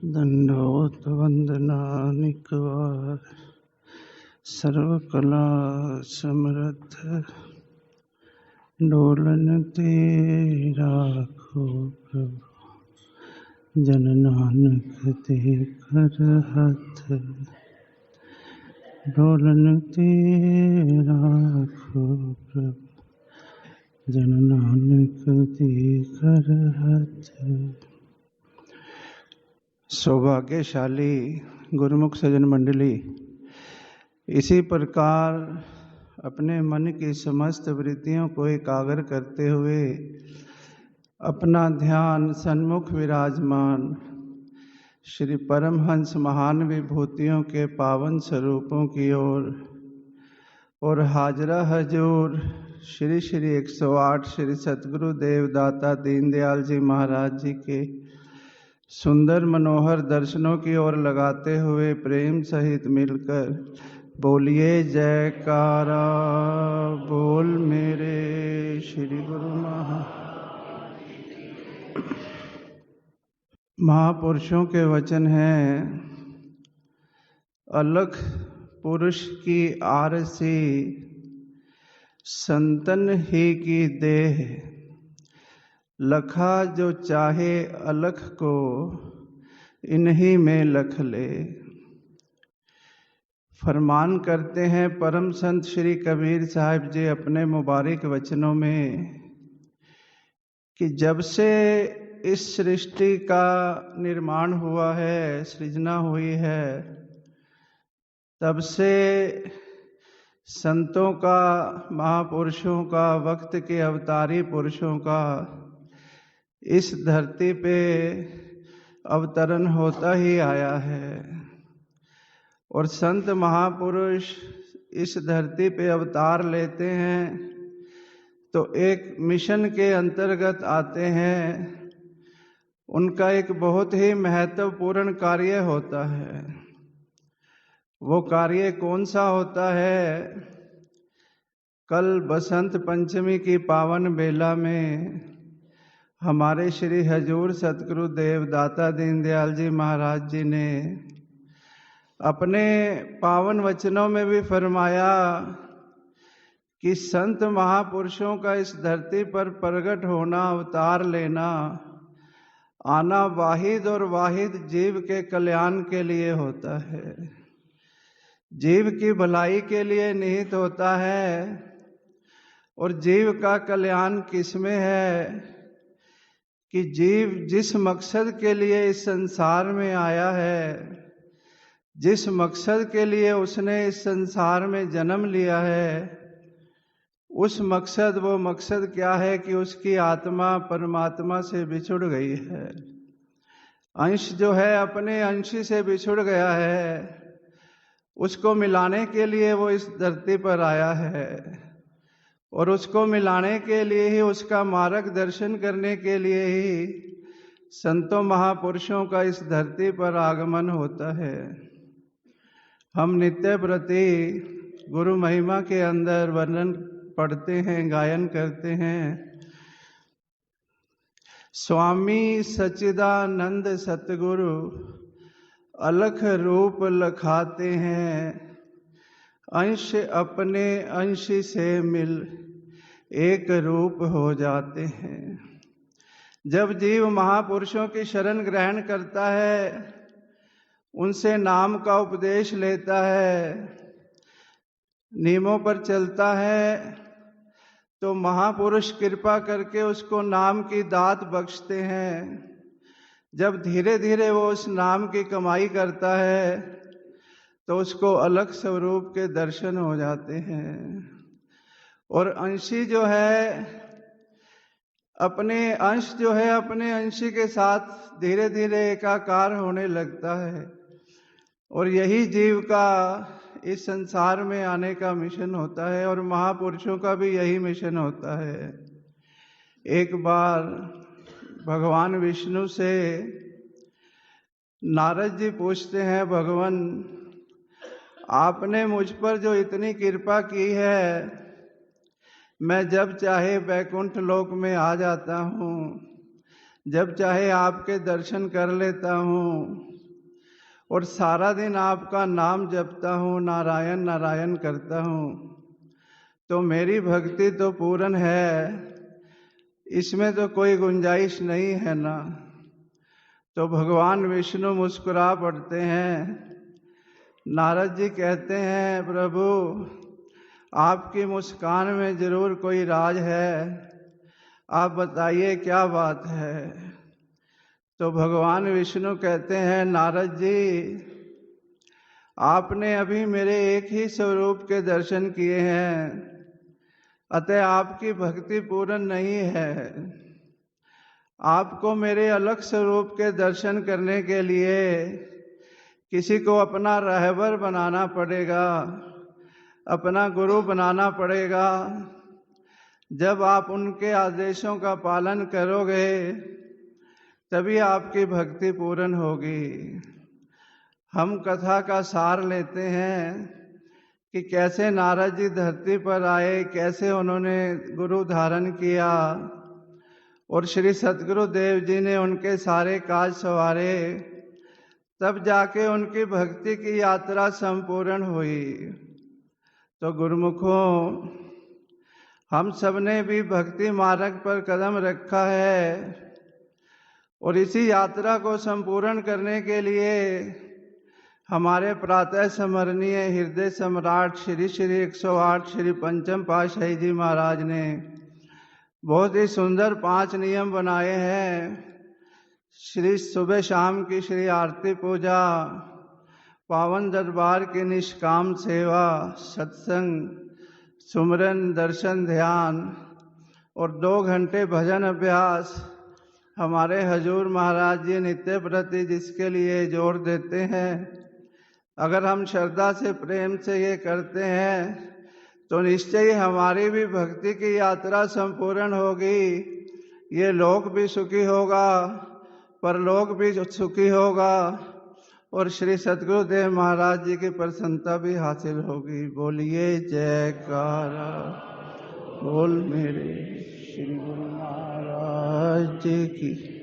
दंडोत वंदनानिकवार सर्वकला समर्थ Dolan तेरा खो प्रभु जन नानक ते कर हथ डोलन तेरा खो प्रभु जन नानक ते कर हथ। सौभाग्यशाली गुरुमुख सज्जन मंडली, इसी प्रकार अपने मन की समस्त वृत्तियों को एकाग्र करते हुए अपना ध्यान सन्मुख विराजमान श्री परमहंस महान विभूतियों के पावन स्वरूपों की ओर और हाजरा हजूर श्री श्री 108 श्री सतगुरु देवदाता दीनदयाल जी महाराज जी के सुंदर मनोहर दर्शनों की ओर लगाते हुए प्रेम सहित मिलकर बोलिए जयकारा बोल मेरे श्री गुरु महापुरुषों के वचन हैं, अलख पुरुष की आरसी संतन ही की देह, लखा जो चाहे अलख को इन्हीं में लख ले। फरमान करते हैं परम संत श्री कबीर साहिब जी अपने मुबारक वचनों में कि जब से इस सृष्टि का निर्माण हुआ है, सृजना हुई है, तब से संतों का, महापुरुषों का, वक्त के अवतारी पुरुषों का इस धरती पे अवतरण होता ही आया है। और संत महापुरुष इस धरती पे अवतार लेते हैं तो एक मिशन के अंतर्गत आते हैं। उनका एक बहुत ही महत्वपूर्ण कार्य होता है। वो कार्य कौन सा होता है? कल बसंत पंचमी की पावन बेला में हमारे श्री हजूर सतगुरु देवदाता दीनदयाल जी महाराज जी ने अपने पावन वचनों में भी फरमाया कि संत महापुरुषों का इस धरती पर प्रकट होना, अवतार लेना, आना वाहिद और वाहिद जीव के कल्याण के लिए होता है, जीव की भलाई के लिए निहित होता है। और जीव का कल्याण किसमें है कि जीव जिस मकसद के लिए इस संसार में आया है, जिस मकसद के लिए उसने इस संसार में जन्म लिया है, उस मकसद, वो मकसद क्या है कि उसकी आत्मा परमात्मा से बिछुड़ गई है। अंश जो है अपने अंश से बिछुड़ गया है, उसको मिलाने के लिए वो इस धरती पर आया है। और उसको मिलाने के लिए ही, उसका मार्गदर्शन करने के लिए ही संतों महापुरुषों का इस धरती पर आगमन होता है। हम नित्य प्रति गुरु महिमा के अंदर वर्णन पढ़ते हैं, गायन करते हैं। स्वामी सच्चिदानंद सतगुरु अलख रूप लखाते हैं, अंश अपने अंश से मिल एक रूप हो जाते हैं। जब जीव महापुरुषों की शरण ग्रहण करता है, उनसे नाम का उपदेश लेता है, नियमों पर चलता है, तो महापुरुष कृपा करके उसको नाम की दात बख्शते हैं। जब धीरे धीरे वो उस नाम की कमाई करता है तो उसको अलग स्वरूप के दर्शन हो जाते हैं। और अंशी जो है अपने अंशी के साथ धीरे धीरे एकाकार होने लगता है। और यही जीव का इस संसार में आने का मिशन होता है, और महापुरुषों का भी यही मिशन होता है। एक बार भगवान विष्णु से नारद जी पूछते हैं, भगवान आपने मुझ पर जो इतनी कृपा की है, मैं जब चाहे वैकुंठ लोक में आ जाता हूँ, जब चाहे आपके दर्शन कर लेता हूँ, और सारा दिन आपका नाम जपता हूँ, नारायण नारायण करता हूँ, तो मेरी भक्ति तो पूर्ण है, इसमें तो कोई गुंजाइश नहीं है ना। तो भगवान विष्णु मुस्कुरा पड़ते हैं। नारद जी कहते हैं, प्रभु आपकी मुस्कान में जरूर कोई राज है, आप बताइए क्या बात है। तो भगवान विष्णु कहते हैं, नारद जी आपने अभी मेरे एक ही स्वरूप के दर्शन किए हैं, अतः आपकी भक्ति पूर्ण नहीं है। आपको मेरे अलग स्वरूप के दर्शन करने के लिए किसी को अपना रहबर बनाना पड़ेगा, अपना गुरु बनाना पड़ेगा। जब आप उनके आदेशों का पालन करोगे तभी आपकी भक्ति पूर्ण होगी। हम कथा का सार लेते हैं कि कैसे नारद जी धरती पर आए, कैसे उन्होंने गुरु धारण किया और श्री सतगुरु देव जी ने उनके सारे काज संवारे, तब जाके उनकी भक्ति की यात्रा संपूर्ण हुई। तो गुरुमुखों, हम सब ने भी भक्ति मार्ग पर कदम रखा है और इसी यात्रा को संपूर्ण करने के लिए हमारे प्रातः स्मरणीय हृदय सम्राट श्री श्री 108 श्री पंचम पातशाही जी महाराज ने बहुत ही सुंदर 5 नियम बनाए हैं। श्री सुबह शाम की श्री आरती पूजा, पावन दरबार की निष्काम सेवा, सत्संग, सुमरन, दर्शन, ध्यान और 2 घंटे भजन अभ्यास हमारे हजूर महाराज जी नित्य प्रति जिसके लिए जोर देते हैं। अगर हम श्रद्धा से प्रेम से ये करते हैं तो निश्चय ही हमारी भी भक्ति की यात्रा संपूर्ण होगी। ये लोक भी सुखी होगा, परलोक भी सुखी होगा और श्री सतगुरुदेव महाराज जी की प्रसन्नता भी हासिल होगी। बोलिए जयकारा बोल मेरे श्री गुरु महाराज जी की।